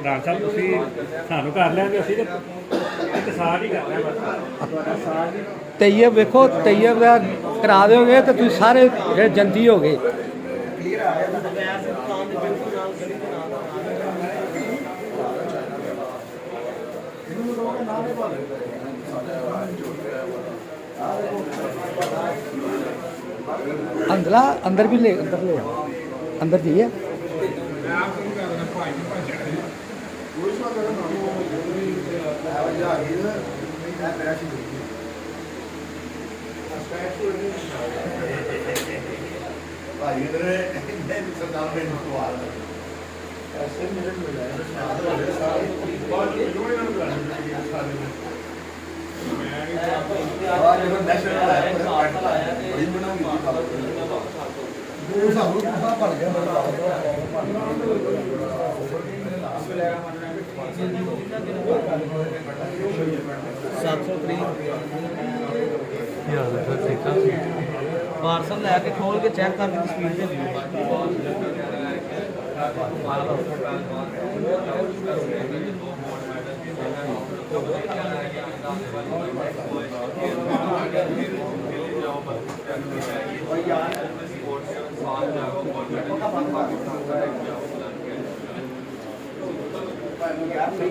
Doctor ਸਾਹਿਬ ਤੁਸੀਂ ਸਾਨੂੰ ਕਰ ਲੈਂਦੇ ਅਸੀਂ ਤੇ ਸਾਥ ਹੀ ਕਰ ਰਹੇ ਤੈਯਬ ਵੇਖੋ ਤੈਯਬ ਦਾ ਕਰਾ ਦਿਓਗੇ ਤੇ ਤੁਸੀਂ ਸਾਰੇ ਜਿਹੜੇ ਜੰਦੀ ਹੋ ਗਏ। अंदर भी ले आओ अंदर जाइए पार्सल लैके खोल के चेक करके स्पीड से